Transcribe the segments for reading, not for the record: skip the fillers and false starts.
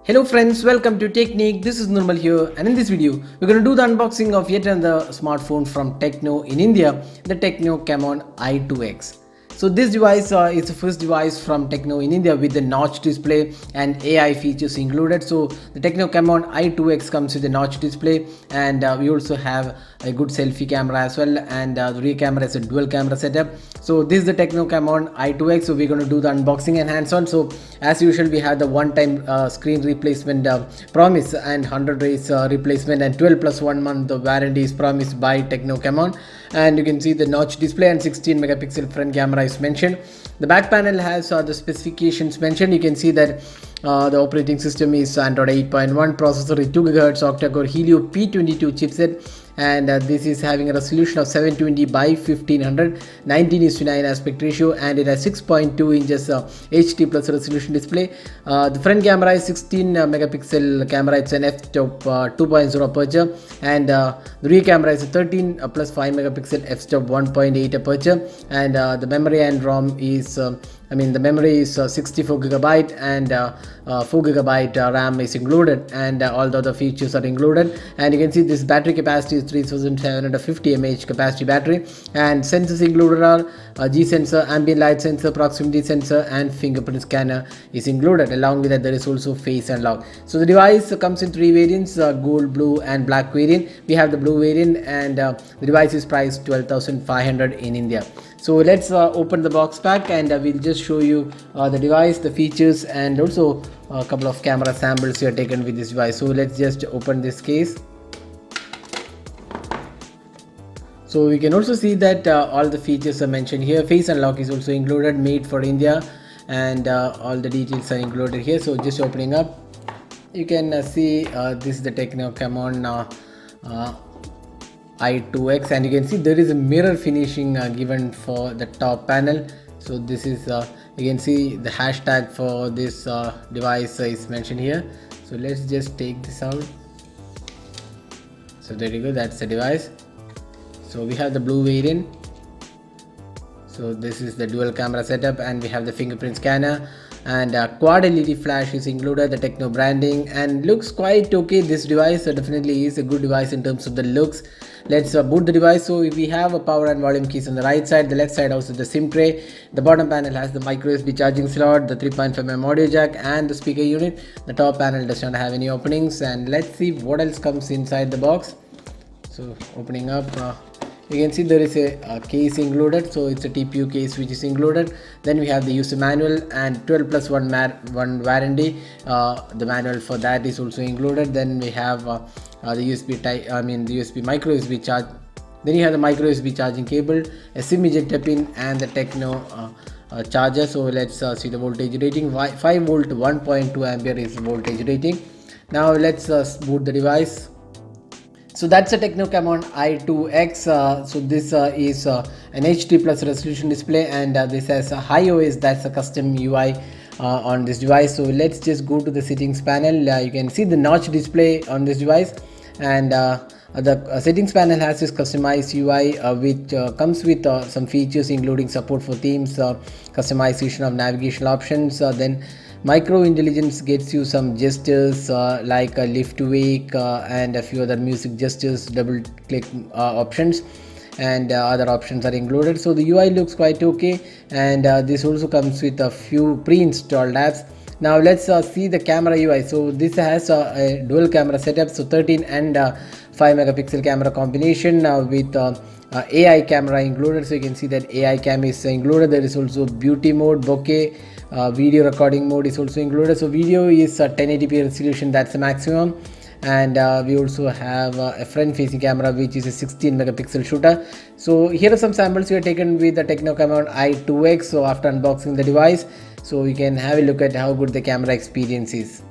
Hello friends, welcome to Technique. This is Nirmal here, and in this video we're going to do the unboxing of yet another smartphone from Tecno in India, the Tecno Camon i2X. So this device is the first device from Tecno in India with the notch display and AI features included. So the Tecno Camon i2X comes with a notch display, and we also have a good selfie camera as well, and the rear camera is a dual camera setup. So this is the Tecno Camon i2X. So we're going to do the unboxing and hands-on. So as usual, we have the one-time screen replacement promise and 100 days replacement, and 12 plus 1 month of warranty is promised by Tecno Camon. And you can see the notch display and 16 megapixel front camera is mentioned. The back panel has the specifications mentioned. You can see that the operating system is Android 8.1, processor is 2 GHz octa-core Helio P22 chipset, and this is having a resolution of 720 by 1500, 19:9 aspect ratio, and it has 6.2 inches HD plus resolution display. The front camera is 16 megapixel camera. It's an f-stop 2.0 aperture, and the rear camera is a 13 plus 5 megapixel f-stop 1.8 aperture, and the memory and ROM is the memory is 64 gigabyte, and 4 gigabyte RAM is included, and all the other features are included. And you can see this battery capacity is 3750 mAh capacity battery, and sensors included are G sensor, ambient light sensor, proximity sensor, and fingerprint scanner is included. Along with that, there is also face unlock. So the device comes in three variants: gold, blue, and black variant. We have the blue variant, and the device is priced 12,500 in India. So let's open the box pack, and we'll just show you the device, the features, and also a couple of camera samples here taken with this device. So let's just open this case. So we can also see that all the features are mentioned here. Face unlock is also included, made for India, and all the details are included here. So just opening up, you can see this is the Tecno Camon i2X, and you can see there is a mirror finishing given for the top panel. So this is you can see the hashtag for this device is mentioned here. So let's just take this out. So there you go, that's the device. So we have the blue variant. So this is the dual camera setup, and we have the fingerprint scanner, and quad LED flash is included, the Tecno branding, and looks quite okay. This device definitely is a good device in terms of the looks. Let's boot the device. So we have a power and volume keys on the right side. The left side also the SIM tray. The bottom panel has the micro USB charging slot, the 3.5mm audio jack, and the speaker unit. The top panel does not have any openings, and let's see what else comes inside the box. So opening up, you can see there is a case included. So it's a TPU case which is included. Then we have the user manual and 12 plus 1 warranty. The manual for that is also included. Then we have the USB type, the USB micro USB charge. Then you have the micro USB charging cable, a SIM ejector pin, and the Tecno charger. So let's see the voltage rating. 5 volt 1.2 ampere is the voltage rating. Now let's boot the device. So that's a Tecno Camon i2X. So this is an HD plus resolution display, and this has a HiOS, that's a custom UI on this device. So let's just go to the settings panel. You can see the notch display on this device, and the settings panel has this customized UI which comes with some features including support for themes, customization of navigational options, then micro intelligence gets you some gestures like lift to wake and a few other music gestures, double click options, and other options are included. So the UI looks quite okay, and this also comes with a few pre-installed apps. Now let's see the camera UI. So this has a dual camera setup, so 13 and 5 megapixel camera combination with AI camera included. So you can see that AI cam is included. There is also beauty mode, bokeh, video recording mode is also included. So video is 1080p resolution, that's the maximum. And we also have a front facing camera which is a 16 megapixel shooter. So here are some samples we are taken with the Tecno Camon i2X. So after unboxing the device, so you can have a look at how good the camera experience is.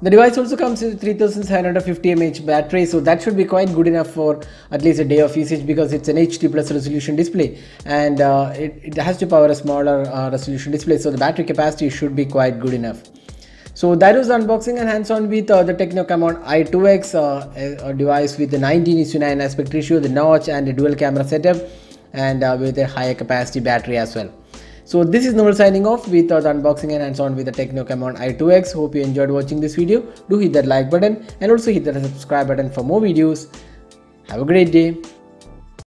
The device also comes with 3750 mAh battery, so that should be quite good enough for at least a day of usage because it's an HD plus resolution display, and it has to power a smaller resolution display, so the battery capacity should be quite good enough. So that was the unboxing and hands-on with the Tecno Camon i2X, a device with the 19:9 aspect ratio, the notch and a dual camera setup, and with a higher capacity battery as well. So this is Noel signing off with the unboxing and hands-on with the Tecno Camon i2X. Hope you enjoyed watching this video. Do hit that like button and also hit that subscribe button for more videos. Have a great day.